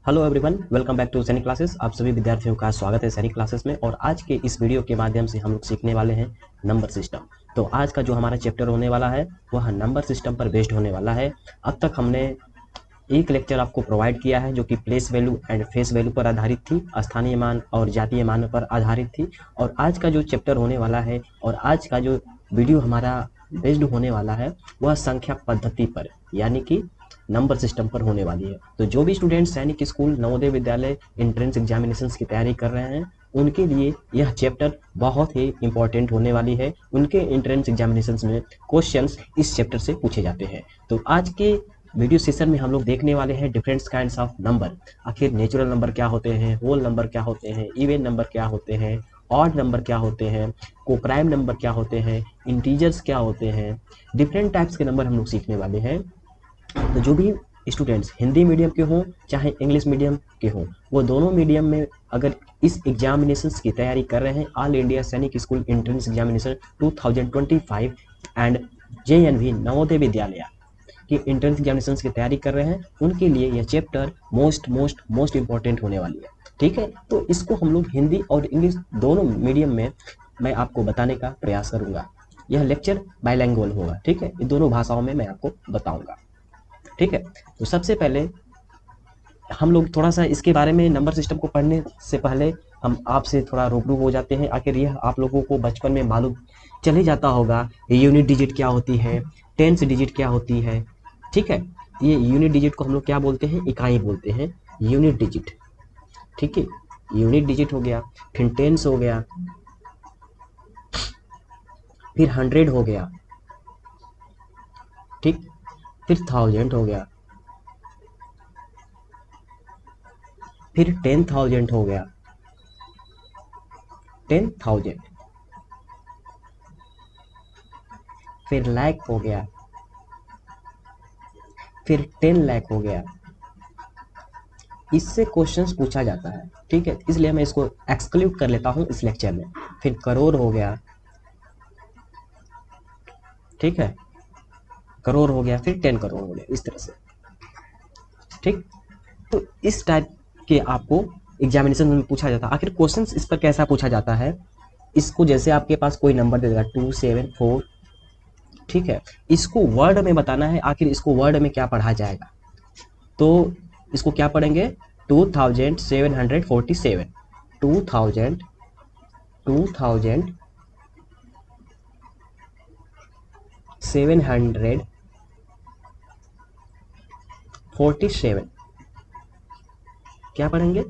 Hello everyone, welcome back to Sainik classes. आप सभी विद्यार्थियों का स्वागत है सैनिक क्लासेस में। और आज के इस वीडियो के माध्यम से हम लोग सीखने वाले हैं नंबर सिस्टम। तो आज का जो हमारा चैप्टर होने वाला है वह नंबर सिस्टम पर बेस्ड होने वाला है। अब तक हमने एक लेक्चर आपको प्रोवाइड किया है जो कि place value and face value पर आधारित थी, स्थानीय मान और जातीय मान पर आधारित थी। और आज का जो चैप्टर होने वाला है और आज का जो वीडियो हमारा बेस्ड होने वाला है वह संख्या पद्धति पर यानी कि नंबर सिस्टम पर होने वाली है। तो जो भी स्टूडेंट सैनिक school Navodaya Vidyalaya entrance examinations की तैयारी कर रहे हैं उनके लिए यह चैप्टर बहुत ही इंपॉर्टेंट होने वाली है। उनके एंट्रेंस एग्जामिनेशंस में क्वेश्चंस इस चैप्टर से पूछे जाते हैं। तो आज के वीडियो सेशन में हम लोग देखने वाले हैं डिफरेंट काइंड्स ऑफ नंबर। आखिर नेचुरल नंबर क्या होते हैं, होल नंबर क्या होते हैं, इवन नंबर क्या होते हैं, ऑड नंबर क्या होते हैं, कोप्राइम नंबर क्या होते हैं, इंटीजर्स क्या होते हैं। डिफरेंट टाइप्स के नंबर हम लोग सीखने वाले हैं। तो जो भी स्टूडेंट्स हिंदी मीडियम के हों चाहे इंग्लिश मीडियम के हों, वो दोनों मीडियम में अगर इस एग्जामिनेशंस की तैयारी कर रहे हैं, ऑल इंडिया सैनिक school entrance examination 2025 and JNV Navodaya Vidyalaya की एंट्रेंस एग्जामिनेशंस की तैयारी कर रहे हैं, उनके लिए यह चैप्टर मोस्ट इंपॉर्टेंट होने वाली है। ठीक है, तो इसको हम लोग हिंदी और इंग्लिश दोनों मीडियम में मैं आपको बताने का प्रयास करूंगा। यह लेक्चर बाइलैंग्वेज होगा। ठीक है, ये दोनों भाषाओं में मैं आपको बताऊंगा। ठीक है, तो सबसे पहले हम लोग थोड़ा सा इसके बारे में नंबर सिस्टम को पढ़ने से पहले हम आपसे थोड़ा रूबरू हो जाते हैं। आखिर यह आप लोगों को बचपन में मालूम चल ही जाता होगा यूनिट डिजिट क्या होती है, टेंस डिजिट क्या होती है। ठीक है, ये यूनिट डिजिट को हम लोग क्या बोलते हैं, इकाई बोलते हैं, यूनिट डिजिट। ठीक है, यूनिट डिजिट हो गया, फिर टेंस हो गया, फिर 100 हो गया, ठीक, फिर 1000 हो गया, फिर 10,000 हो गया, 10,000, फिर लाख हो गया, फिर 10 लाख हो गया। इससे क्वेश्चंस पूछा जाता है। ठीक है, इसलिए मैं इसको एक्सक्लूड कर लेता हूं इस लेक्चर में। फिर करोड़ हो गया, ठीक है, करोड़ हो गया, फिर 10 करोड़ हो गया, इस तरह से। ठीक, तो इस टाइप के आपको एग्जामिनेशन में पूछा जाता है। आखिर क्वेश्चंस इस पर कैसा पूछा जाता है, इसको जैसे आपके पास कोई नंबर दे देगा 274, ठीक है, इसको वर्ड में बताना है। आखिर इसको वर्ड में क्या पढ़ा जाएगा, तो इसको क्या पढ़ेंगे, 2747, 2747 क्या पढ़ेंगे,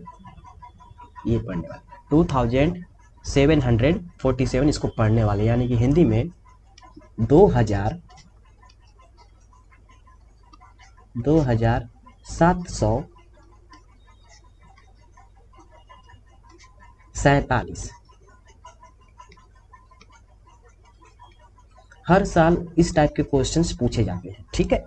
ये पढ़ने वाले 2747 इसको पढ़ने वाले, यानी कि हिंदी में 2747। हर साल इस टाइप के क्वेश्चंस पूछे जाते हैं। ठीक है,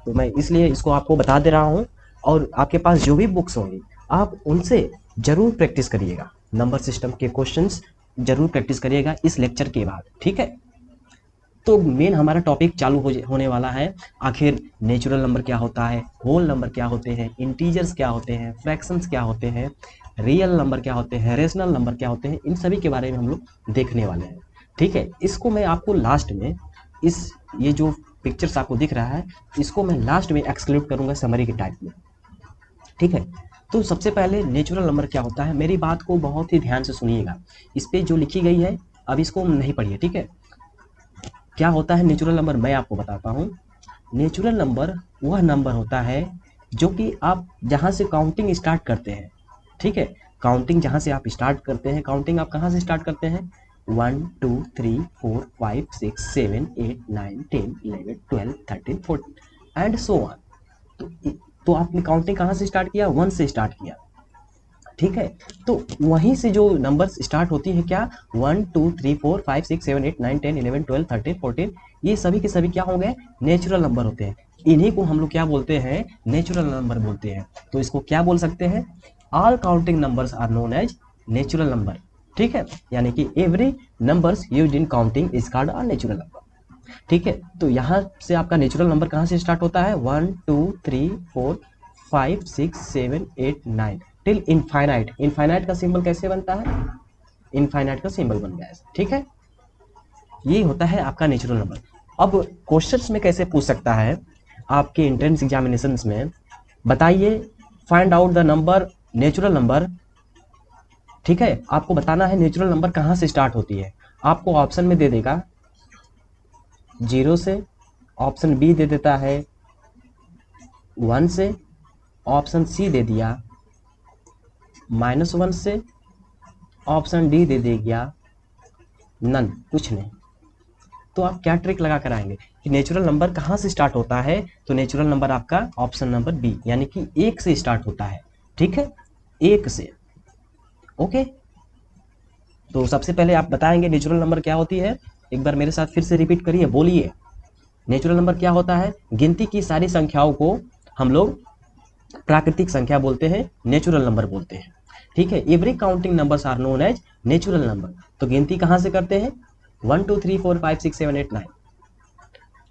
तो मैं इसलिए इसको आपको बता दे रहा हूं। और आपके पास जो भी बुक्स होंगी आप उनसे जरूर प्रैक्टिस करिएगा, नंबर सिस्टम के क्वेश्चंस जरूर प्रैक्टिस करिएगा इस लेक्चर के बाद। ठीक है, तो मेन हमारा टॉपिक चालू होने वाला है। आखिर नेचुरल नंबर क्या होता है, होल नंबर क्या होते हैं, इंटीजर्स क्या होते हैं, फ्रैक्शंस क्या होते हैं, रियल नंबर क्या होते हैं, रेशनल नंबर क्या होते हैं, इन सभी के बारे में हम लोग देखने वाले हैं। ठीक है, इसको मैं आपको लास्ट में ये जो पिक्चर्स आपको दिख रहा है इसको मैं लास्ट में एक्सक्लूड करूंगा समरी के टाइप में। ठीक है, तो सबसे पहले नेचुरल नंबर क्या होता है, मेरी बात को बहुत ही ध्यान से सुनिएगा। इस पे जो लिखी गई है अब इसको नहीं पढ़िए। ठीक है, क्या होता है नेचुरल नंबर, मैं आपको बताता हूँ। नेचुरल नंबर वह नंबर होता है जो कि आप जहाँ से काउंटिंग स्टार्ट करते हैं। ठीक है, काउंटिंग जहाँ से आप स्टार्ट करते हैं, काउंटिंग आप कहाँ से स्टार्ट करते हैं, 1 2 3 4 5 6 7 8 9 10 11 12 13 14 एंड सो ऑन। तो आपने काउंटिंग कहाँ से स्टार्ट किया, 1 से स्टार्ट किया। ठीक है, तो वहीं से जो नंबर्स स्टार्ट होती है क्या, 1 2 3 4 5 6 7 8 9 10 11 12 13 14, ये सभी के सभी क्या होंगे, नेचुरल नंबर होते हैं। इन्हीं को हम लोग क्या बोलते हैं, नेचुरल नंबर बोलते हैं। तो इसको क्या बोल सकते हैं, all counting numbers are known as natural number. ठीक है, यानी कि every numbers used in counting is called a natural number. ठीक है, तो यहाँ से आपका नेचुरल नंबर कहाँ से स्टार्ट होता है, 1 2 3 4 5 6 7 8 9 टिल इनफाइनाइट। इनफाइनाइट का सिंबल कैसे बनता है? इनफाइनाइट का सिंबल बन गया है, ठीक है। ये होता है आपका नेचुरल नंबर। अब क्वेश्चंस में कैसे पूछ सकता है आपके एंट्रेंस एग्जामिनेशंस में, बताइए find out the number natural number, ठीक है। आपको बताना है नेचुरल नंबर कहाँ से स्टार्ट होती है। आपको ऑप्शन में दे देगा 0 से, ऑप्शन बी दे देता है 1 से, ऑप्शन सी दे दिया -1 से, ऑप्शन डी दे दिया नन, कुछ नहीं। तो आप क्या ट्रिक लगा कर आएंगे कि नेचुरल नंबर कहाँ से स्टार्ट होता है? तो नेचुरल नंबर आपका ऑप्शन नंबर बी यानी कि 1 से स्टार्ट होता है, ठीक है, 1 से। ओके, तो सबसे पहले आप बताएंगे नेचुरल नंबर क्या होती है। एक बार मेरे साथ फिर से रिपीट करिए, बोलिए नेचुरल नंबर क्या होता है। गिनती की सारी संख्याओं को हम लोग प्राकृतिक संख्या बोलते हैं, नेचुरल नंबर बोलते हैं, ठीक है। Every counting numbers are known as natural number. तो गिनती कहाँ से करते हैं? 1 2 3 4 5 6 7 8 9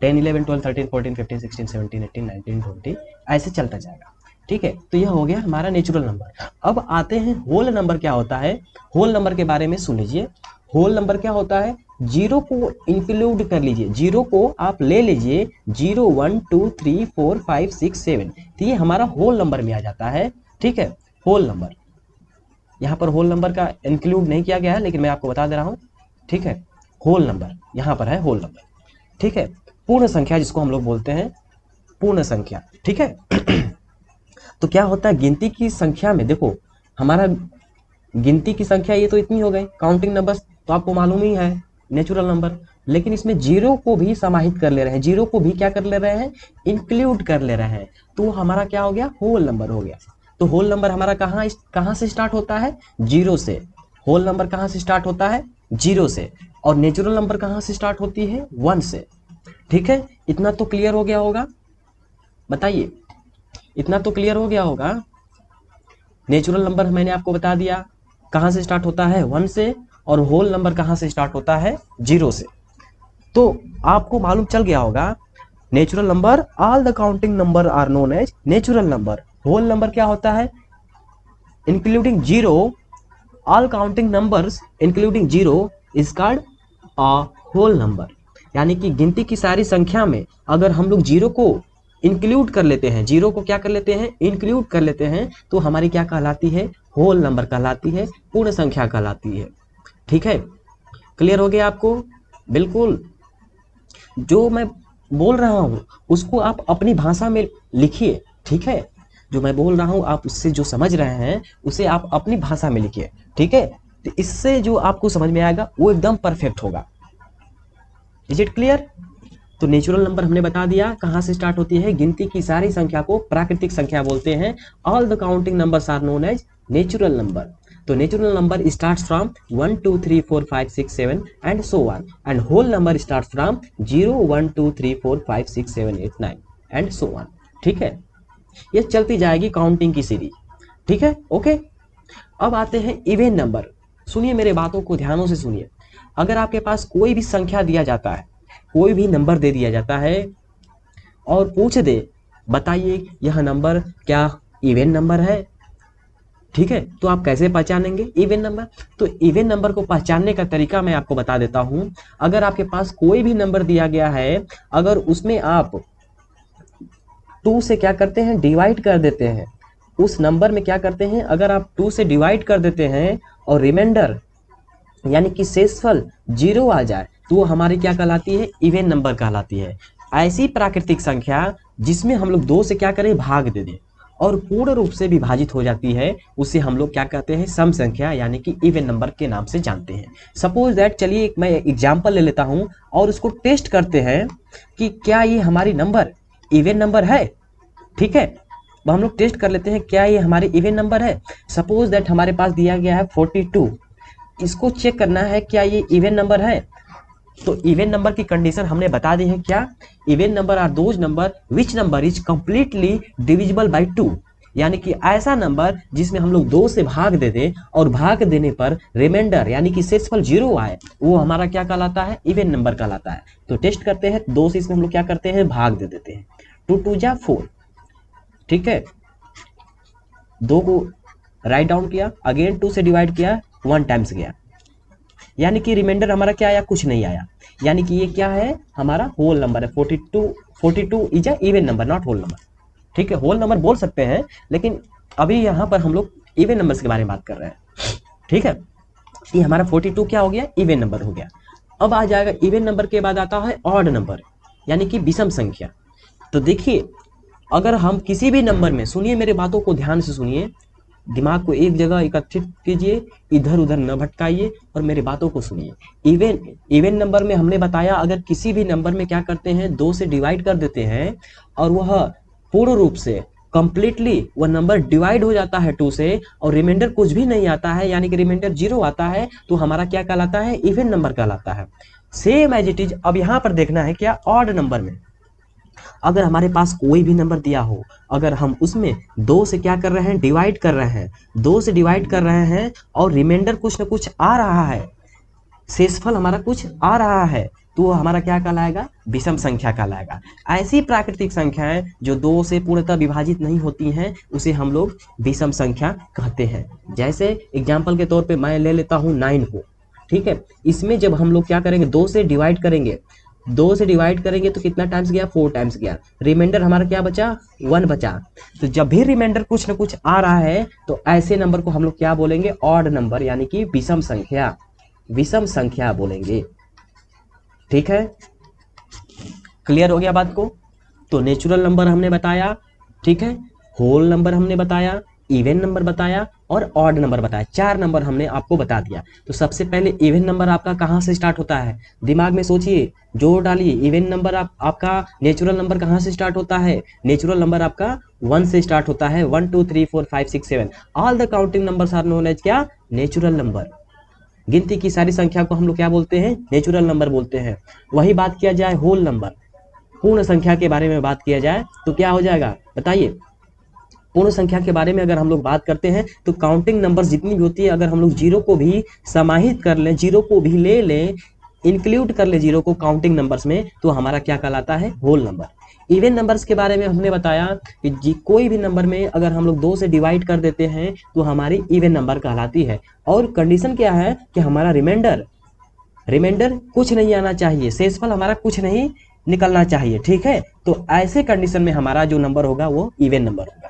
10 11 12 13 14 15 16 17 18 19 20 ऐसे चलता जाएगा, ठीक है। तो यह हो गया हमारा नेचुरल नंबर। अब आते हैं होल नंबर क्या होता है। होल नंबर के बारे में सुन लीजिए। होल नंबर क्या होता है? जीरो को इंक्लूड कर लीजिए, जीरो को आप ले लीजिए, 0 1 2 3 4 5 6 7, तो ये हमारा होल नंबर में आ जाता है, ठीक है। होल नंबर, यहाँ पर होल नंबर का इंक्लूड नहीं किया गया है, लेकिन मैं आपको बता दे रहा हूँ, ठीक है। होल नंबर यहाँ पर है, होल नंबर, ठीक है। पूर्ण संख्या जिसको हम लोग बोलते हैं पूर्ण संख्या, ठीक है। तो क्या होता है गिनती की संख्या में, देखो हमारा गिनती की संख्या ये तो इतनी हो गई, काउंटिंग नंबर्स तो आपको मालूम ही है नेचुरल नंबर, लेकिन इसमें जीरो को भी समाहित कर ले रहे हैं, जीरो को भी क्या कर ले रहे हैं? इंक्लूड कर ले रहे हैं, तो हमारा क्या हो गया? होल नंबर हो गया। तो होल नंबर हमारा कहाँ से स्टार्ट होता है? 0 से। होल नंबर कहाँ से स्टार्ट होता है? 0 से। और नेचुरल नंबर कहाँ से स्टार्ट होती है? 1 से, ठीक है। इतना तो क्लियर हो गया होगा, बताइए, इतना तो क्लियर हो गया होगा। नेचुरल नंबर मैंने आपको बता दिया कहाँ से स्टार्ट होता है? 1 से, और होल नंबर कहाँ से स्टार्ट होता है? 0 से। तो आपको मालूम चल गया होगा natural number, all the counting number are known as natural number. Whole number क्या होता है? Including 0, all counting numbers including 0 is called a whole number. यानी कि गिनती की सारी संख्या में अगर हम लोग 0 को इंक्लूड कर लेते हैं, 0 को क्या कर लेते हैं? इंक्लूड कर लेते हैं, तो हमारी क्या कहलाती है? होल नंबर कहलाती है, पूर्ण संख्या कहलाती है, ठीक है। क्लियर हो गया आपको? बिल्कुल। जो मैं बोल रहा हूँ उसको आप अपनी भाषा में लिखिए, ठीक है। जो मैं बोल रहा हूँ आप उससे जो समझ रहे हैं उसे आप अपनी भाषा में लिखिए, ठीक है। तो इससे जो आपको समझ में आएगा वो एकदम परफेक्ट होगा। Is it clear? तो नेचुरल नंबर हमने बता दिया कहाँ से स्टार्ट होती है। गिनती की सारी संख्या को प्राकृतिक संख्या बोलते हैं। All the counting numbers are known as natural number. तो natural number starts from 1 2 3 4 5 6 7 and so on, and whole number starts from 0 1 2 3 4 5 6 7 8 9 and so on, ठीक है। ये चलती जाएगी काउंटिंग की सीरीज, ठीक है। ओके, अब आते हैं इवन नंबर। सुनिए मेरे बातों को ध्यानों से सुनिए। अगर आपके पास कोई भी संख्या दिया जाता है, कोई भी नंबर दे दिया जाता है और पूछ दे बताइए यह नंबर क्या इवन नंबर है, ठीक है, तो आप कैसे पहचानेंगे इवन नंबर? तो इवन नंबर को पहचानने का तरीका मैं आपको बता देता हूं। अगर आपके पास कोई भी नंबर दिया गया है, अगर उसमें आप 2 से क्या करते हैं? डिवाइड कर देते हैं। उस नंबर में क्या करते हैं? अगर आप 2 से डिवाइड कर देते हैं और रिमाइंडर यानी कि शेषफल 0 आ जाए, तो वो हमारी क्या कहलाती है? इवन नंबर कहलाती है। ऐसी प्राकृतिक संख्या जिसमें हम लोग 2 से क्या करें? भाग दे दें और पूर्ण रूप से विभाजित हो जाती है, उसे हम लोग क्या कहते हैं? सम संख्या यानी कि इवन नंबर के नाम से जानते हैं। सपोज दैट, चलिए एक मैं एग्जांपल ले लेता हूं और उसको टेस्ट करते हैं कि क्या ये हमारी नंबर इवन नंबर है, ठीक है। तो हम लोग टेस्ट कर लेते हैं क्या ये हमारे इवन नंबर है। सपोज दैट हमारे पास दिया गया है 42, इसको चेक करना है क्या ये इवन नंबर है। तो इवन नंबर की कंडीशन हमने बता दी है क्या? Even number are those number which number is completely divisible by 2, यानी कि ऐसा नंबर जिसमें हम लोग 2 से भाग दे दें और भाग देने पर रिमाइंडर यानी कि शेषफल 0 आए, वो हमारा क्या कहलाता है? इवन नंबर कहलाता है। तो टेस्ट करते हैं, 2 से इसमें हम लोग क्या करते हैं? भाग दे देते हैं। 2 2 जा 4, ठीक है। 2 को राइट डाउन किया, अगेन 2 से डिवाइड किया, 1 टाइम्स गया, यानी कि रिमाइंडर हमारा क्या आया, कुछ नहीं आया। यानी कि ये क्या है, हमारा होल नंबर है। 42 is a even number, not whole number. ठीक है, होल नंबर बोल सकते हैं, लेकिन अभी यहाँ पर हम लोग इवन नंबर्स के बारे में बात कर रहे हैं। ठीक है, ये हमारा 42 क्या हो गया, इवन नंबर हो गया। अब आ जाएगा इवन नंबर के बाद आता है ऑड नंबर, यानी कि विषम संख्या। तो देखिए, अगर हम किसी भी नंबर में, सुनिए मेरे बातों को ध्यान से सुनिए, दिमाग को एक जगह एकत्रित कीजिए, इधर उधर न भटकाइए और मेरी बातों को सुनिए। इवन नंबर में हमने बताया, अगर किसी भी नंबर में क्या करते हैं, 2 से डिवाइड कर देते हैं और वह पूर्ण रूप से कंप्लीटली वह नंबर डिवाइड हो जाता है 2 से और रिमाइंडर कुछ भी नहीं आता है, यानी कि रिमाइंडर 0 आता है, तो हमारा क्या कहलाता है, इवन नंबर कहलाता है। सेम एज इट इज अब यहाँ पर देखना है क्या, ऑड नंबर में अगर हमारे पास कोई भी नंबर दिया हो, अगर हम उसमें 2 से क्या कर रहे हैं, डिवाइड कर रहे हैं, 2 से डिवाइड कर रहे हैं और रिमाइंडर कुछ ना कुछ आ रहा है, शेषफल हमारा कुछ आ रहा है, तो वो हमारा क्या कहलाएगा, विषम संख्या कहलाएगा। ऐसी प्राकृतिक संख्याएं जो 2 से पूर्णतः विभाजित नहीं होती हैं, उसे हम लोग विषम संख्या कहते हैं। जैसे एग्जाम्पल के तौर पे मैं ले लेता हूँ 9 को। ठीक है, इसमें जब हम लोग क्या करेंगे, 2 से डिवाइड करेंगे, 2 से डिवाइड करेंगे तो कितना टाइम्स गया, 4 टाइम्स गया, रिमाइंडर हमारा क्या बचा, 1 बचा। तो जब भी रिमाइंडर कुछ ना कुछ आ रहा है, तो ऐसे नंबर को हम लोग क्या बोलेंगे, ऑड नंबर, यानी कि विषम संख्या, विषम संख्या बोलेंगे। ठीक है, क्लियर हो गया बात को। तो नेचुरल नंबर हमने बताया, ठीक है, होल नंबर हमने बताया, इवन नंबर बताया और ऑड नंबर बताया। 4 नंबर हमने आपको बता दिया। तो सबसे पहले इवन नंबर आपका कहाँ से स्टार्ट होता है, दिमाग में सोचिए, जोर डालिए। इवन नंबर आपका नेचुरल नंबर कहाँ से स्टार्ट होता है, नेचुरल नंबर आपका 1 से स्टार्ट होता है। 1 2 3 4 5 6 7 all the counting numbers are known as क्या, नेचुरल नंबर। गिनती की सारी संख्या को हम लोग क्या बोलते हैं, नेचुरल नंबर बोलते हैं। वही बात किया जाए होल नंबर, पूर्ण संख्या के बारे में बात किया जाए तो क्या हो जाएगा, बताइए। पूर्ण संख्या के बारे में अगर हम लोग बात करते हैं तो काउंटिंग नंबर जितनी भी होती है, अगर हम लोग 0 को भी समाहित कर लें, 0 को भी ले लें, इंक्लूड कर ले 0 को काउंटिंग नंबर्स में, तो हमारा क्या कहलाता है, होल नंबर। इवन नंबर्स के बारे में हमने बताया कि कोई भी नंबर में अगर हम लोग 2 से डिवाइड कर देते हैं तो हमारी इवन नंबर कहलाती है। और कंडीशन क्या है कि हमारा रिमाइंडर कुछ नहीं आना चाहिए, शेषफल हमारा कुछ नहीं निकलना चाहिए। ठीक है, तो ऐसे कंडीशन में हमारा जो नंबर होगा वो इवन नंबर होगा।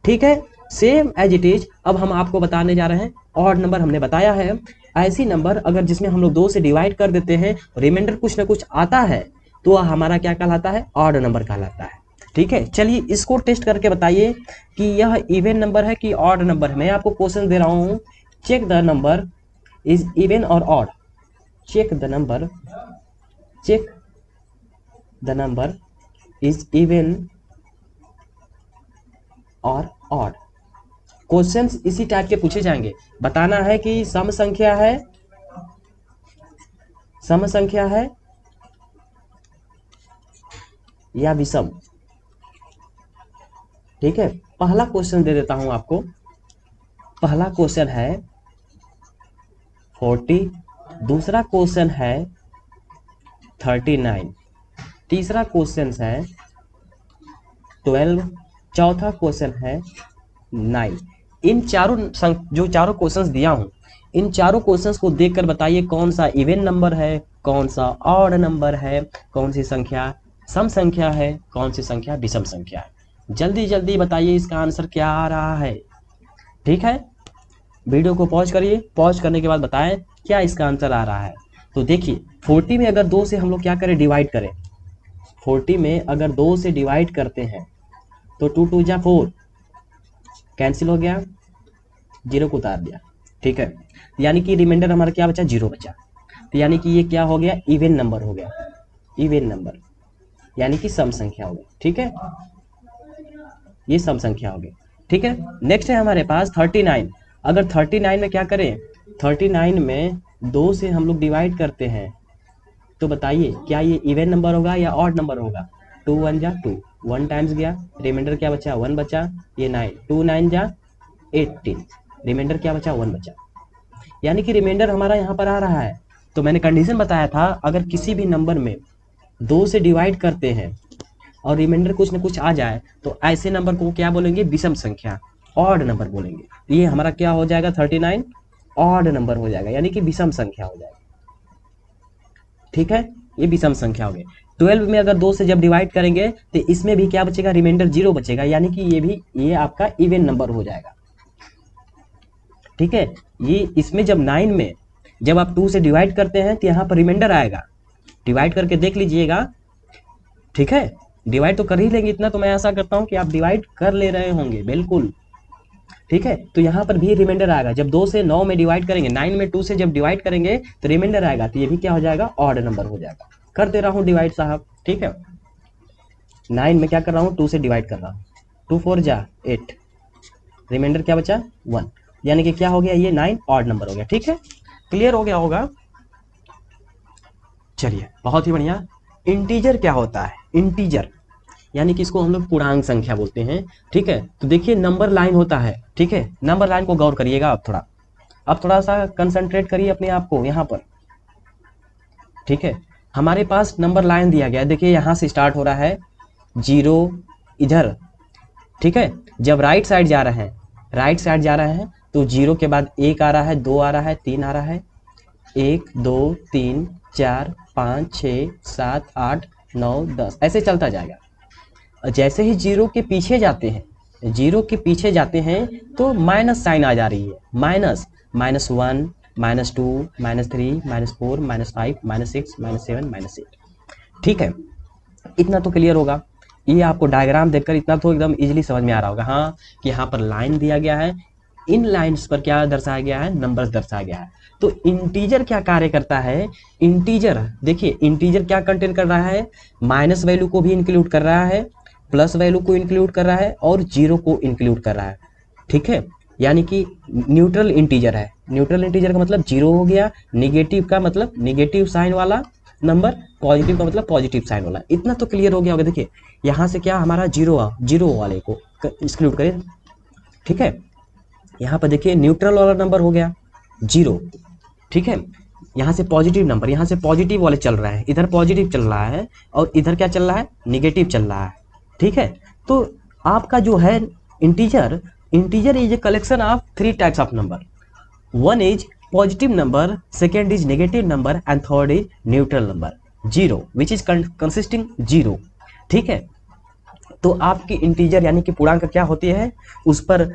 ठीक है, सेम एज इट इज अब हम आपको बताने जा रहे हैं ऑड नंबर। हमने बताया है ऐसी नंबर अगर जिसमें हम लोग 2 से डिवाइड कर देते हैं, रिमाइंडर कुछ ना कुछ आता है, तो हमारा क्या कहलाता है, ऑड नंबर कहलाता है। ठीक है, चलिए इसको टेस्ट करके बताइए कि यह इवन नंबर है कि ऑड नंबर है। मैं आपको क्वेश्चन दे रहा हूँ, check the number is even or odd. Check the number is even or odd. Questions इसी टाइप के पूछे जाएंगे। बताना है कि सम संख्या है या विषम। ठीक है, पहला क्वेश्चन दे देता हूं आपको। पहला क्वेश्चन है 40, दूसरा क्वेश्चन है 39, तीसरा क्वेश्चन है 12, चौथा क्वेश्चन है 9। इन जो चारों क्वेश्चंस दिया हूं, इन चारों क्वेश्चंस को देखकर बताइए कौन सा इवन नंबर है, कौन सा ऑड नंबर है, कौन सी संख्या सम संख्या है, कौन सी संख्या विषम संख्या है। जल्दी जल्दी बताइए इसका आंसर क्या आ रहा है। ठीक है, वीडियो को पॉज करिए, पॉज करने के बाद बताएं क्या इसका आंसर आ रहा है। तो देखिए 40 में अगर 2 से हम लोग क्या करें, डिवाइड करें। 40 में अगर 2 से डिवाइड करते हैं तो 2 2 जा 4 कैंसिल हो गया, 0 को उतार दिया। ठीक है, यानी कि रिमाइंडर हमारा क्या बचा, 0 बचा। तो यानी कि ये क्या हो गया, इवन नंबर हो गया। इवन नंबर यानी कि सम संख्या हो गई। ठीक है, ये सम संख्या हो गई। ठीक है, नेक्स्ट है हमारे पास 39। अगर 39 में क्या करें, 39 में 2 से हम लोग डिवाइड करते हैं तो बताइए क्या ये इवन नंबर होगा या ऑड नंबर होगा। 2 1 जा 2, 1 टाइम्स गया, रिमाइंडर क्या बचा, 1 बचा। ये 9, 2 9 जा 18, रिमाइंडर क्या बचा, 1 बचा। यानी कि रिमाइंडर हमारा यहाँ पर आ रहा है। तो मैंने कंडीशन बताया था, अगर किसी भी नंबर में 2 से डिवाइड करते हैं और रिमाइंडर कुछ ना कुछ आ जाए तो ऐसे नंबर को क्या बोलेंगे, विषम संख्या। ऑड नंबर बोलेंगे। ये हमारा क्या हो जाएगा 39 ऑड नंबर हो जाएगा, यानी कि विषम संख्या हो जाएगा। ठीक है, ये विषम संख्या हो गई। 12 में अगर 2 से जब डिवाइड करेंगे तो इसमें भी क्या बचेगा, रिमाइंडर 0 बचेगा, यानी कि ये आपका इवन नंबर हो जाएगा। ठीक है, ये इसमें जब 9 में जब आप 2 से डिवाइड करते हैं तो यहाँ पर रिमाइंडर आएगा, डिवाइड करके देख लीजिएगा। ठीक है, डिवाइड तो कर ही लेंगे, इतना तो मैं आशा करता हूँ कि आप डिवाइड कर ले रहे होंगे बिल्कुल। ठीक है, तो यहाँ पर भी रिमाइंडर आएगा, जब 2 से 9 में डिवाइड करेंगे, 9 में 2 से जब डिवाइड करेंगे तो रिमाइंडर आएगा, तो ये भी क्या हो जाएगा, ऑड नंबर हो जाएगा। कर दे रहा हूँ डिवाइड साहब। ठीक है, 9 में क्या कर रहा हूँ, 2 से डिवाइड कर रहा हूँ, 2 4 जा 8, रिमाइंडर क्या बचा 1, यानी कि क्या हो गया, ये 9 ऑड नंबर हो गया। ठीक है, क्लियर हो गया होगा। चलिए, बहुत ही बढ़िया। इंटीजर क्या होता है, इंटीजर यानी कि इसको हम लोग पूर्णांक संख्या बोलते हैं। ठीक है, तो देखिए नंबर लाइन होता है। ठीक है, नंबर लाइन को गौर करिएगा। अब थोड़ा सा कंसंट्रेट करिए अपने आप को यहाँ पर। ठीक है, हमारे पास नंबर लाइन दिया गया है, देखिए यहाँ से स्टार्ट हो रहा है 0 इधर। ठीक है, जब राइट साइड जा रहे हैं तो 0 के बाद 1 आ रहा है, 2 आ रहा है, 3 आ रहा है, 1 2 3 4 5 6 7 8 9 10 ऐसे चलता जाएगा। जैसे ही 0 के पीछे जाते हैं तो माइनस साइन आ जा रही है, -1 -2 -3 -4 -5 -6 -7 -8। ठीक है, इतना तो क्लियर होगा। ये आपको डायग्राम देखकर इतना तो एकदम इजीली समझ में आ रहा होगा, हाँ, कि यहाँ पर लाइन दिया गया है, इन लाइन्स पर क्या दर्शाया गया है, नंबर्स दर्शाया गया है। तो इंटीजर क्या कार्य करता है, इंटीजर देखिए, इंटीजर क्या कंटेन कर रहा है, माइनस वैल्यू को भी इंक्लूड कर रहा है, प्लस वैल्यू को इंक्लूड कर रहा है और 0 को इंक्लूड कर रहा है। ठीक है, यानी कि न्यूट्रल इंटीजर है। न्यूट्रल इंटीजर का मतलब 0 हो गया, निगेटिव का मतलब निगेटिव साइन वाला नंबर, पॉजिटिव का मतलब पॉजिटिव साइन वाला। इतना तो क्लियर हो गया होगा। देखिए यहाँ से क्या हमारा 0 वाले को एक्सक्लूड करें। ठीक है, यहाँ पर देखिए न्यूट्रल वाला नंबर हो गया 0। ठीक है, यहाँ से पॉजिटिव नंबर, यहाँ से पॉजिटिव वाले चल रहा है, इधर पॉजिटिव चल रहा है और इधर क्या चल रहा है, निगेटिव चल रहा है। ठीक है, तो आपका जो है integer is a collection of 3 types of number. 1 is positive number, second is negative number and third is neutral number 0 which is consisting 0। ठीक है, तो आपकी इंटीजर यानी कि पूर्णांक क्या होती है, उस पर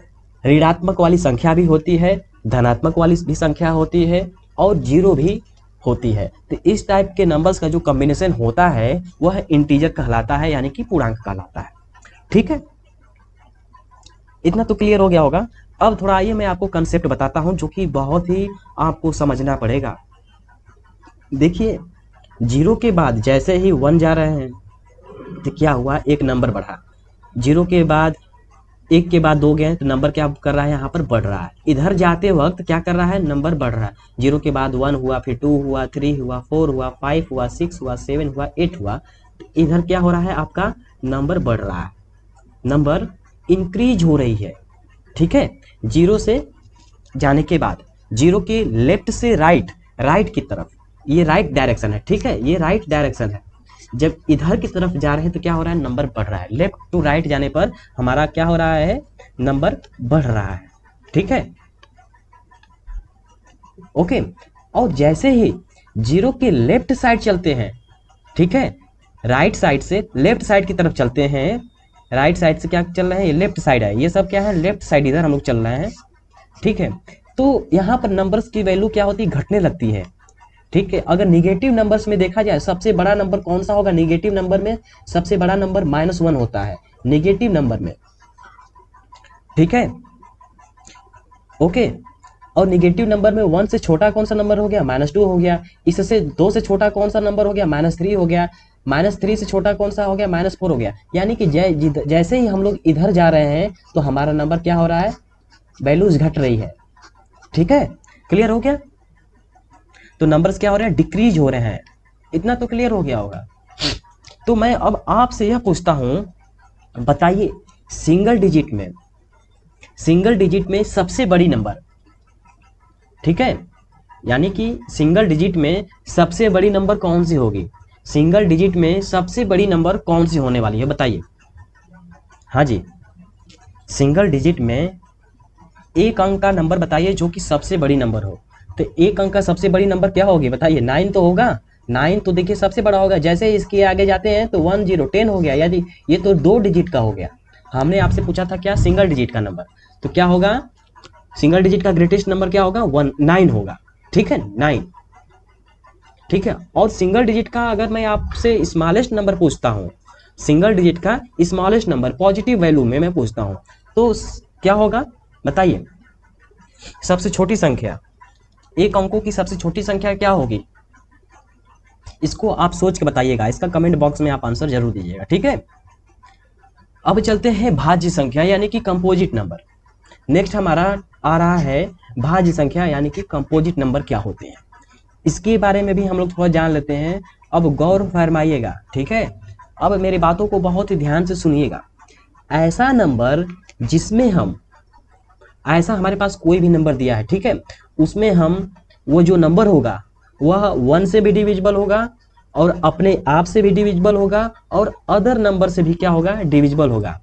ऋणात्मक वाली संख्या भी होती है, धनात्मक वाली भी संख्या होती है और 0 भी होती है। तो इस टाइप के नंबर्स का जो कॉम्बिनेशन होता है वह इंटीजर कहलाता है, यानी कि पूर्णांक कहलाता है। ठीक है, इतना तो क्लियर हो गया होगा। अब थोड़ा आइए मैं आपको कंसेप्ट बताता हूं जो कि बहुत ही आपको समझना पड़ेगा। देखिए 0 के बाद जैसे ही 1 जा रहे हैं तो क्या हुआ, एक नंबर बढ़ा। 0 के बाद 1 के बाद 2 गए तो नंबर क्या कर रहा है, यहाँ पर बढ़ रहा है। इधर जाते वक्त क्या कर रहा है, नंबर बढ़ रहा है। 0 के बाद 1 हुआ, फिर 2 हुआ, 3 हुआ, 4 हुआ, 5 हुआ, 6 हुआ, 7 हुआ, 8 हुआ। तो इधर क्या हो रहा है, आपका नंबर बढ़ रहा है, नंबर इंक्रीज हो रही है। ठीक है, 0 से जाने के बाद 0 के लेफ्ट से राइट की तरफ, ये राइट डायरेक्शन है। ठीक है, ये राइट डायरेक्शन है। जब इधर की तरफ जा रहे हैं तो क्या हो रहा है, नंबर बढ़ रहा है। लेफ्ट टू राइट जाने पर हमारा क्या हो रहा है, नंबर बढ़ रहा है। ठीक है, ओके। और जैसे ही 0 के लेफ्ट साइड चलते हैं, ठीक है, राइट साइड से लेफ्ट साइड की तरफ चलते हैं, राइट साइड से क्या चल रहे हैं, ये लेफ्ट साइड है, ये सब क्या है, लेफ्ट साइड, इधर हम लोग चल रहे हैं। ठीक है, तो यहाँ पर नंबर्स की वैल्यू क्या होती है, घटने लगती है। ठीक है, अगर निगेटिव नंबर्स में देखा जाए सबसे बड़ा नंबर कौन सा होगा, निगेटिव नंबर में सबसे बड़ा नंबर -1 होता है निगेटिव नंबर में। ठीक है, ओके। और निगेटिव नंबर में 1 से छोटा कौन सा नंबर हो गया, -2 हो गया। इससे 2 से छोटा कौन सा नंबर हो गया, -3 हो गया। -3 से छोटा कौन सा हो गया, -4 हो गया। यानी कि जैसे ही हम लोग इधर जा रहे हैं तो हमारा नंबर क्या हो रहा है, वैल्यूज घट रही है। ठीक है, क्लियर हो गया। तो नंबर्स क्या हो रहे हैं, डिक्रीज हो रहे हैं। इतना तो क्लियर हो गया होगा। तो मैं अब आपसे यह पूछता हूं, बताइए सिंगल डिजिट में सबसे बड़ी नंबर, ठीक है, यानी कि सिंगल डिजिट में सबसे बड़ी नंबर कौन सी होगी, सिंगल डिजिट में सबसे बड़ी नंबर कौन सी होने वाली है, बताइए। हाँ जी, सिंगल डिजिट में एक अंक का नंबर बताइए जो कि सबसे बड़ी नंबर हो। तो एक अंक का सबसे बड़ी नंबर क्या होगी बताइए? 9 तो होगा। 9 तो देखिए सबसे बड़ा होगा। जैसे इसके आगे जाते हैं तो 1 0 10 हो गया, यदि ये तो 2 डिजिट का हो गया। हमने आपसे पूछा था क्या? सिंगल डिजिट का नंबर। तो क्या होगा? सिंगल डिजिट का ग्रेटेस्ट नंबर क्या होगा? 9 होगा। ठीक है, 9। ठीक है, और सिंगल डिजिट का अगर मैं आपसे स्मॉलेस्ट नंबर पूछता हूँ, सिंगल डिजिट का स्मॉलेस्ट नंबर पॉजिटिव वैल्यू में मैं पूछता हूँ, तो क्या होगा बताइए? सबसे छोटी संख्या, एक अंकों की सबसे छोटी संख्या क्या होगी? इसको आप सोच के बताइएगा, इसका कमेंट बॉक्स में आप आंसर जरूर दीजिएगा। ठीक है, अब चलते हैं भाज्य संख्या यानी कि कंपोजिट नंबर। नेक्स्ट हमारा आ रहा है भाज्य संख्या यानी कि कंपोजिट नंबर क्या होते हैं, इसके बारे में भी हम लोग थोड़ा जान लेते हैं। अब गौर फरमाइएगा, ठीक है? अब मेरी बातों को बहुत ही ध्यान से सुनिएगा। ऐसा नंबर जिसमें हम, ऐसा हमारे पास कोई भी नंबर दिया है, ठीक है, उसमें हम वो जो नंबर होगा वह 1 से भी डिविजिबल होगा और अपने आप से भी डिविजिबल होगा और अदर नंबर से भी क्या होगा? डिविजिबल होगा।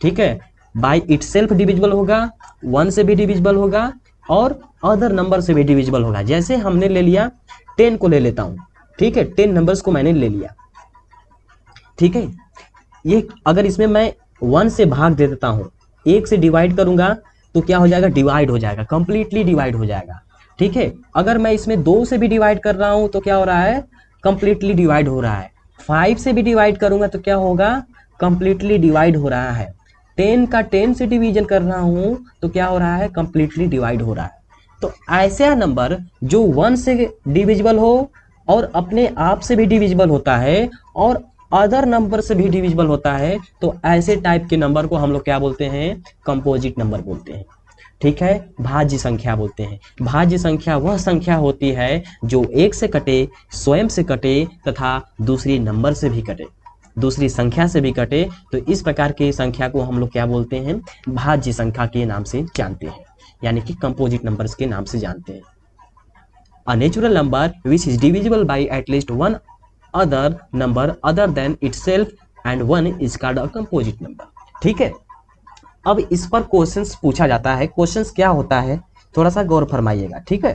ठीक है, बाय इटसेल्फ डिविजिबल होगा, 1 से भी डिविजिबल होगा और अदर नंबर से भी डिविजिबल होगा। जैसे हमने ले लिया 10 को ले लेता हूं, ठीक है, 10 नंबर्स को मैंने ले लिया। ठीक है, ये अगर इसमें मैं 1 से भाग दे देता हूं, 1 से डिवाइड करूंगा तो क्या हो जाएगा? डिवाइड हो जाएगा, कंप्लीटली डिवाइड हो जाएगा। ठीक है, अगर मैं इसमें 2 से भी डिवाइड कर रहा हूं तो क्या हो रहा है? कंप्लीटली डिवाइड हो रहा है। 5 से भी डिवाइड करूंगा तो क्या होगा? कंप्लीटली डिवाइड हो रहा है। 10 का 10 से डिवीजन कर रहा हूं तो क्या हो रहा है? कंप्लीटली डिवाइड हो रहा है। तो ऐसा नंबर जो 1 से डिविजिबल हो और अपने आप से भी डिविजिबल होता है और अदर नंबर से भी डिविजिबल होता है, तो ऐसे टाइप के नंबर को हम लोग क्या बोलते हैं? कंपोजिट नंबर बोलते हैं। ठीक है, भाज्य संख्या बोलते हैं। भाज्य संख्या वह संख्या होती है जो एक से कटे, स्वयं से कटे तथा दूसरी नंबर से भी कटे, दूसरी संख्या से भी कटे। तो इस प्रकार की संख्या को हम लोग क्या बोलते हैं? भाज्य संख्या के नाम से जानते हैं, यानी कि कंपोजिट नंबर्स के नाम से जानते हैं। A natural number which is divisible by at least one other number other than itself and one is called a composite number। ठीक है, अब इस पर क्वेश्चंस पूछा जाता है। क्वेश्चंस क्या होता है थोड़ा सा गौर फरमाइएगा। ठीक है,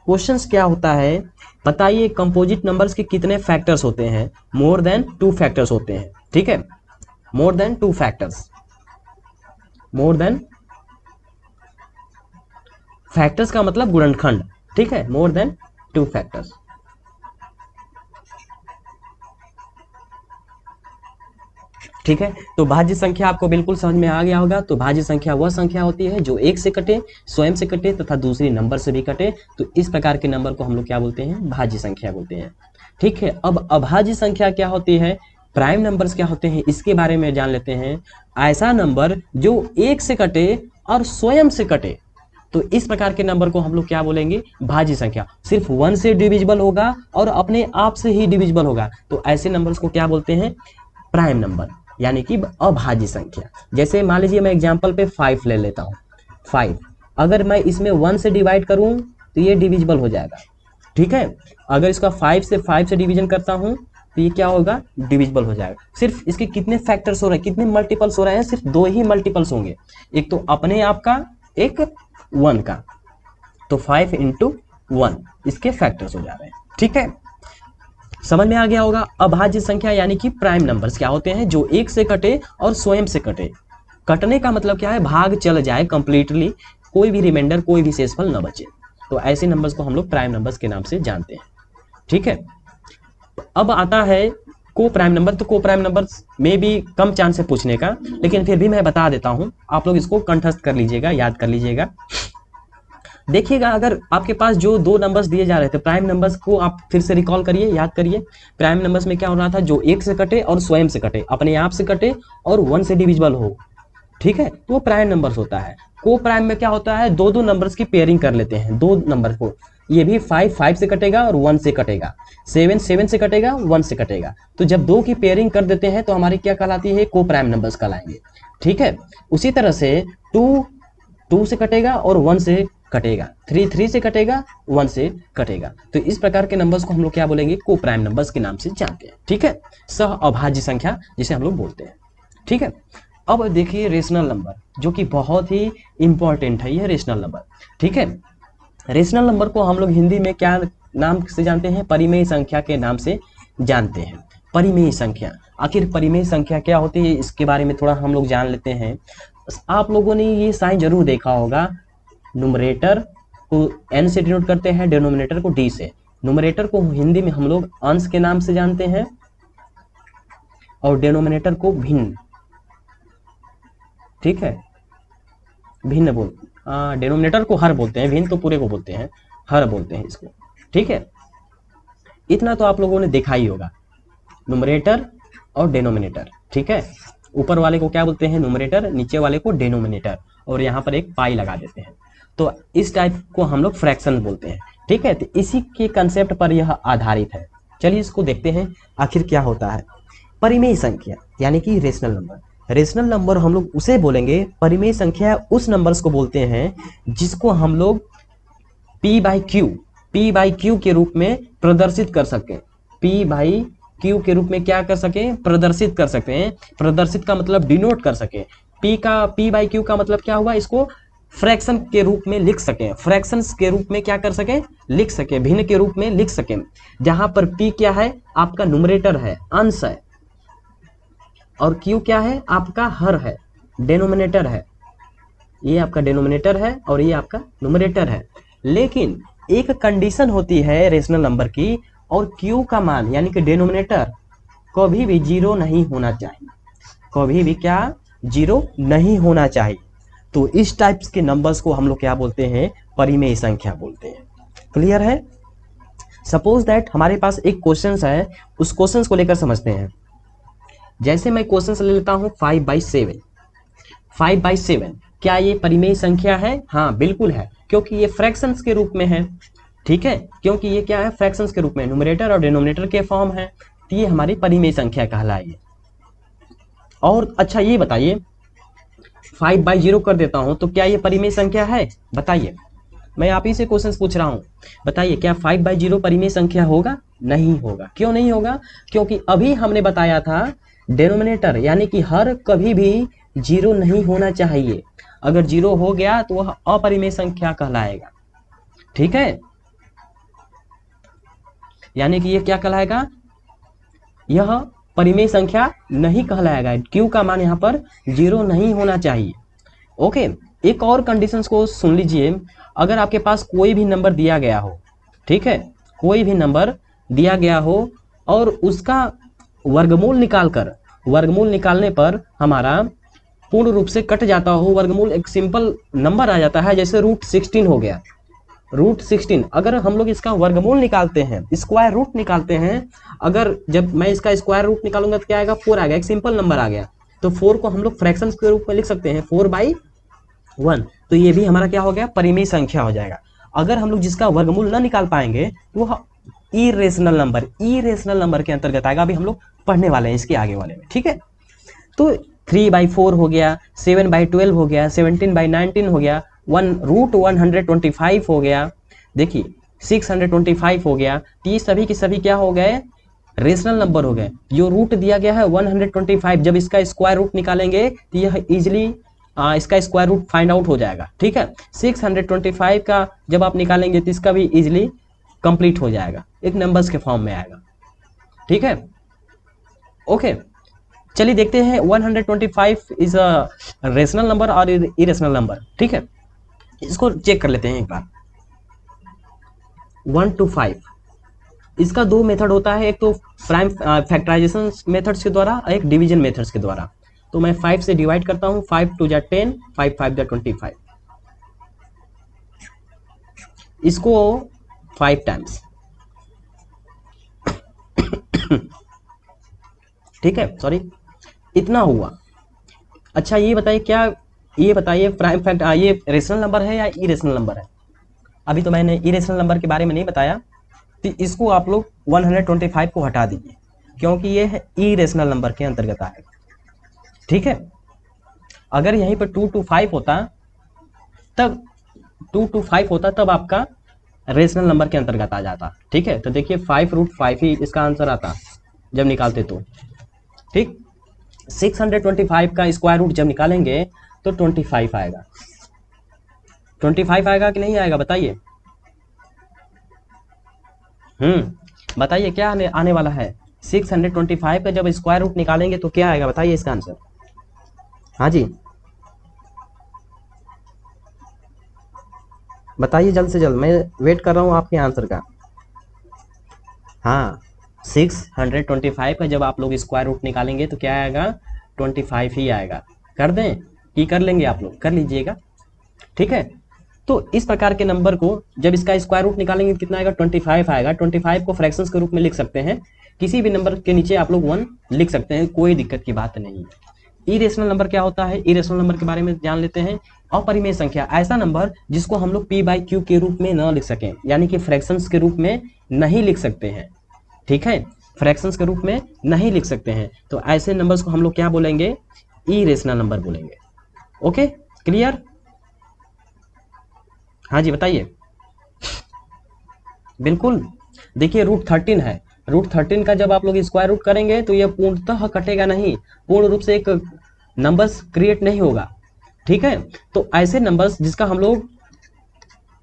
क्वेश्चंस क्या होता है बताइए? कंपोजिट नंबर्स के कितने फैक्टर्स होते हैं? मोर देन 2 फैक्टर्स होते हैं। ठीक है, more than 2 factors, more than factors का मतलब गुणनखंड। ठीक है, मोर देन 2 फैक्टर्स। ठीक है, तो भाज्य संख्या आपको बिल्कुल समझ में आ गया होगा। तो भाज्य संख्या वह संख्या होती है जो एक से कटे, स्वयं से कटे तथा दूसरी नंबर से भी कटे। तो इस प्रकार के नंबर को हम लोग क्या बोलते हैं? भाज्य संख्या बोलते हैं। ठीक है, अब अभाज्य संख्या क्या होती है? प्राइम नंबर्स क्या होते हैं, इसके बारे में जान लेते हैं। ऐसा नंबर जो एक से कटे और स्वयं से कटे, तो इस प्रकार के नंबर को हम लोग क्या बोलेंगे? भाज्य संख्या। सिर्फ 1 से डिविजिबल होगा और अपने आप से ही डिविजिबल होगा, तो ऐसे नंबर्स को क्या बोलते हैं? प्राइम नंबर, यानी कि अभाज्य संख्या। जैसे मान लीजिए मैं एग्जांपल पे 5 ले लेता हूँ। 5 अगर मैं इसमें 1 से डिवाइड करूँ तो ये डिविजिबल हो जाएगा। ठीक है, अगर इसका 5 से डिवीजन करता हूँ तो ये क्या होगा? डिविजिबल हो जाएगा। सिर्फ इसके कितने फैक्टर्स हो रहे हैं, कितने मल्टीपल्स हो रहे हैं? सिर्फ 2 ही मल्टीपल्स होंगे, एक तो अपने आप का, एक 1 का। तो 5 × 1 इसके फैक्टर्स हो जा रहे हैं। ठीक है, समझ में आ गया होगा। अभाज्य संख्या यानी कि प्राइम नंबर्स क्या होते हैं? जो एक से कटे और स्वयं से कटे। कटने का मतलब क्या है? भाग चल जाए कंप्लीटली, कोई भी रिमाइंडर, कोई भी शेषफल न बचे। तो ऐसे नंबर्स को हम लोग प्राइम नंबर्स के नाम से जानते हैं। ठीक है, अब आता है को प्राइम नंबर। तो को प्राइम नंबर्स में भी कम चांस है पूछने का, लेकिन फिर भी मैं बता देता हूं, आप लोग इसको कंठस्थ कर लीजिएगा, याद कर लीजिएगा। देखिएगा, अगर आपके पास जो 2 नंबर्स दिए जा रहे थे प्राइम नंबर्स को आप फिर से रिकॉल करिए, याद करिए। प्राइम नंबर्स में क्या हो रहा था? जो एक से कटे और स्वयं से कटे, अपने आप से कटे और 1 से डिविजिबल हो। ठीक है, तो वो प्राइम नंबर्स होता है। को प्राइम में क्या होता है? 2 नंबर्स की पेयरिंग कर लेते हैं, 2 नंबर को। ये भी 5 से कटेगा और 1 से कटेगा, 7 से कटेगा, 1 से कटेगा। तो जब 2 की पेयरिंग कर देते हैं तो हमारी क्या कहलाती है? को प्राइम नंबर्स कहलाएंगे। ठीक है, उसी तरह से 2 से कटेगा और 1 से कटेगा, 3 से कटेगा, 1 से कटेगा। तो इस प्रकार के नंबर्स को हम लोग क्या बोलेंगे? को प्राइम नंबर्स के नाम से जानते हैं। ठीक है, सह अभाज्य संख्या जिसे हम लोग बोलते हैं। ठीक है, अब देखिए रेशनल नंबर, जो कि बहुत ही इंपॉर्टेंट है, यह रेशनल नंबर। ठीक है, रेशनल नंबर को हम लोग हिंदी में क्या नाम से जानते हैं? परिमेय संख्या के नाम से जानते हैं। परिमेय संख्या, आखिर परिमेय संख्या क्या होती है, इसके बारे में थोड़ा हम लोग जान लेते हैं। आप लोगों ने ये साइन जरूर देखा होगा, न्यूमरेटर को n से डिनोट करते हैं, डिनोमिनेटर को d से। न्यूमरेटर को हिंदी में हम लोग अंश के नाम से जानते हैं और डिनोमिनेटर को भिन्न। ठीक है, भिन्न बोल, डिनोमिनेटर को हर बोलते हैं, भिन्न तो पूरे को बोलते हैं, हर बोलते हैं इसको। ठीक है, इतना तो आप लोगों ने देखा ही होगा, न्यूमरेटर और डिनोमिनेटर। ठीक है, ऊपर वाले को क्या बोलते हैं? न्यूमरेटर, नीचे वाले को डिनोमिनेटर, और यहाँ पर एक पाई लगा देते हैं। तो इस टाइप को हम लोग फ्रैक्शन बोलते हैं। ठीक है, तो इसी के कंसेप्ट पर यह आधारित है। चलिए इसको देखते हैं आखिर क्या होता है। परिमेय संख्या यानी कि रेशनल नंबर। रेशनल नंबर हम लोग उसे बोलेंगे, परिमेय संख्या उस नंबर्स को बोलते हैं जिसको हम लोग p/q के रूप में प्रदर्शित कर सकें। p/q के रूप में क्या कर सकें? प्रदर्शित कर सकते हैं। प्रदर्शित का मतलब डिनोट कर सके। p/q का मतलब क्या हुआ? इसको फ्रैक्शन के रूप में लिख सकें, फ्रैक्शंस के रूप में क्या कर सके? लिख सके, भिन्न के रूप में लिख सके। जहां पर p क्या है? आपका न्यूमरेटर है, अंश है, और q क्या है? आपका हर है, डिनोमिनेटर है। ये आपका डिनोमिनेटर है और ये आपका न्यूमरेटर है। लेकिन एक कंडीशन होती है रेशनल नंबर की, और q का मान यानी कि डिनोमिनेटर कभी भी जीरो नहीं होना चाहिए, कभी भी क्या? जीरो नहीं होना चाहिए। तो इस टाइप्स के नंबर्स को हम लोग क्या बोलते हैं? परिमेय संख्या बोलते हैं। क्लियर है? सपोज दैट हमारे पास एक क्वेश्चन है, उस क्वेश्चन को लेकर समझते हैं। जैसे मैं क्वेश्चन ले लेता हूं 5/7। 5/7 क्या ये परिमेय संख्या है? हाँ बिल्कुल है, क्योंकि ये फ्रैक्शंस के रूप में है। ठीक है, क्योंकि ये क्या है? फ्रैक्शंस के रूप में, न्यूमरेटर और डिनोमिनेटर के फॉर्म है, तो ये हमारी परिमेय संख्या कहलाएगी। और अच्छा ये बताइए, 5/0 कर देता हूं तो क्या ये परिमेय संख्या है? बताइए, मैं आप ही से क्वेश्चन पूछ रहा हूं, बताइए क्या 5/0 परिमेय संख्या होगा? नहीं होगा। क्यों नहीं होगा? क्योंकि अभी हमने बताया था डिनोमिनेटर यानी कि हर कभी भी जीरो नहीं होना चाहिए। अगर जीरो हो गया तो वह अपरिमेय संख्या कहलाएगा। ठीक है, यानी कि ये क्या कहलाएगा? यह परिमेय संख्या नहीं कहलाएगा। q का मान यहाँ पर जीरो नहीं होना चाहिए। ओके, एक और कंडीशंस को सुन लीजिए। अगर आपके पास कोई भी नंबर दिया गया हो, ठीक है, कोई भी नंबर दिया गया हो और उसका वर्गमूल निकालने पर हमारा पूर्ण रूप से कट जाता हो, वर्गमूल एक सिंपल नंबर आ जाता है, जैसे √16 हो गया। √16 अगर हम लोग इसका वर्गमूल निकालते हैं, स्क्वायर रूट निकालते हैं, अगर जब मैं इसका स्क्वायर रूट निकालूंगा तो क्या आएगा? 4 आ गया, एक सिंपल नंबर आ गया। तो 4 को हम लोग फ्रैक्शंस के रूप में लिख सकते हैं, 4/1। तो ये भी हमारा क्या हो गया? परिमेय संख्या हो जाएगा। अगर हम लोग जिसका वर्गमूल ना निकाल पाएंगे तो वह इरेशनल नंबर के अंतर्गत आएगा। अभी हम लोग पढ़ने वाले हैं इसके आगे वाले में। ठीक है, तो 3/4 हो गया, 7/12 हो गया, 17/19 हो गया, √125 हो गया, देखिए 625 हो गया। तो ये सभी के सभी क्या हो गए? रेशनल नंबर हो गए। जो रूट दिया गया है 125, जब इसका स्क्वायर रूट निकालेंगे तो यह इजिली इसका स्क्वायर रूट फाइंड आउट हो जाएगा। ठीक है, 625 का जब आप निकालेंगे तो इसका भी इजिली कंप्लीट हो जाएगा, एक नंबर्स के फॉर्म में आएगा। ठीक है, ओके, चलिए देखते हैं 125 इज अ रेशनल नंबर और इरेशनल नंबर। ठीक है, इसको चेक कर लेते हैं एक बार। 1 to 5 इसका दो मेथड होता है, एक तो प्राइम फैक्टराइजेशन मेथड्स के द्वारा, एक डिवीजन मेथड्स के द्वारा। तो मैं 5 से डिवाइड करता हूं, 5 2 जा 10, 5 5 जा 25। इसको 5 टाइम्स। ठीक है, सॉरी, इतना हुआ। अच्छा ये बताइए, क्या ये बताइए प्राइम फैक्ट ये रेशनल नंबर है या इरेशनल नंबर है? अभी तो मैंने इरेशनल नंबर के बारे में नहीं बताया, तो इसको आप लोग 125 को हटा दीजिए, क्योंकि ये है इरेशनल नंबर के अंतर्गत आएगा। ठीक है, अगर यहीं पर 2 to 5 होता, तब 2 to 5 होता तब आपका रेशनल नंबर के अंतर्गत आ जाता। ठीक है, तो देखिए 5√5 ही इसका आंसर आता जब निकालते तो। ठीक, 625 का स्क्वायर रूट जब निकालेंगे तो 25 आएगा। 25 आएगा कि नहीं आएगा बताइए। बताइए क्या आने वाला है। 625 का जब स्क्वायर रूट निकालेंगे तो क्या आएगा बताइए इसका आंसर। हाँ जी बताइए जल्द से जल्द, मैं वेट कर रहा हूँ आपके आंसर का। हाँ 625 का जब आप लोग स्क्वायर रूट निकालेंगे तो क्या आएगा, 25 ही आएगा। कर दें कि कर लेंगे, आप लोग कर लीजिएगा, ठीक है। तो इस प्रकार के नंबर को जब इसका स्क्वायर रूट निकालेंगे कितना आएगा, 25 आएगा। 25 को फ्रैक्शंस के रूप में लिख सकते हैं, किसी भी नंबर के नीचे आप लोग 1 लिख सकते हैं, कोई दिक्कत की बात नहीं है। इरेशनल नंबर क्या होता है, इरेशनल नंबर के बारे में जान लेते हैं। अपरिमेय संख्या, ऐसा नंबर जिसको हम लोग p/q के रूप में न लिख सकें, यानी कि फ्रैक्शंस के रूप में नहीं लिख सकते हैं, ठीक है, फ्रैक्शंस के रूप में नहीं लिख सकते हैं। तो ऐसे नंबर्स को हम लोग क्या बोलेंगे, इरेशनल नंबर बोलेंगे। Okay clear. हाँ जी बताइए। बिल्कुल, देखिए रूट 13 है, रूट 13 का जब आप लोग स्क्वायर रूट करेंगे तो ये पूर्णतः कटेगा नहीं, पूर्ण रूप से एक नंबर्स क्रिएट नहीं होगा, ठीक है। तो ऐसे नंबर्स जिसका हम लोग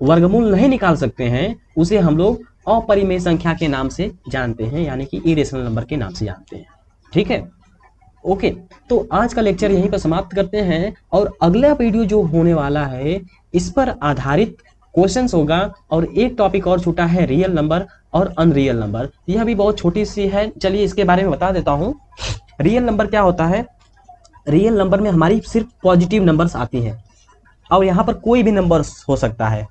वर्गमूल नहीं निकाल सकते हैं उसे हम लोग अपरिमेय संख्या के नाम से जानते हैं, यानी कि इरेशनल नंबर के नाम से जानते हैं, ठीक है। ओके, तो आज का लेक्चर यहीं पर समाप्त करते हैं, और अगला वीडियो जो होने वाला है इस पर आधारित क्वेश्चंस होगा, और एक टॉपिक और छूटा है रियल नंबर और अनरियल नंबर। यह भी बहुत छोटी सी है, चलिए इसके बारे में बता देता हूँ। रियल नंबर क्या होता है, रियल नंबर में हमारी सिर्फ पॉजिटिव नंबर्स आती हैं, और यहाँ पर कोई भी नंबर्स हो सकता है,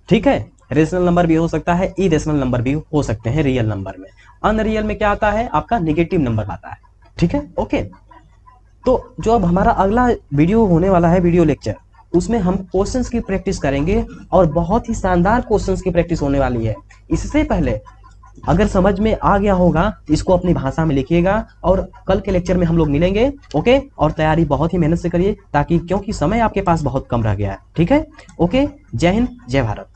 ठीक है। रेशनल नंबर भी हो सकता है, इरेशनल नंबर भी हो सकते हैं रियल नंबर में। अनरियल में क्या आता है, आपका नेगेटिव नंबर आता है, ठीक है। ओके, तो जो अब हमारा अगला वीडियो होने वाला है, वीडियो लेक्चर, उसमें हम क्वेश्चंस की प्रैक्टिस करेंगे, और बहुत ही शानदार क्वेश्चंस की प्रैक्टिस होने वाली है। इससे पहले अगर समझ में आ गया होगा इसको अपनी भाषा में लिखिएगा, और कल के लेक्चर में हम लोग मिलेंगे। ओके, और तैयारी बहुत ही मेहनत से करिए, ताकि क्योंकि समय आपके पास बहुत कम रह गया है, ठीक है। ओके, जय हिंद, जय भारत।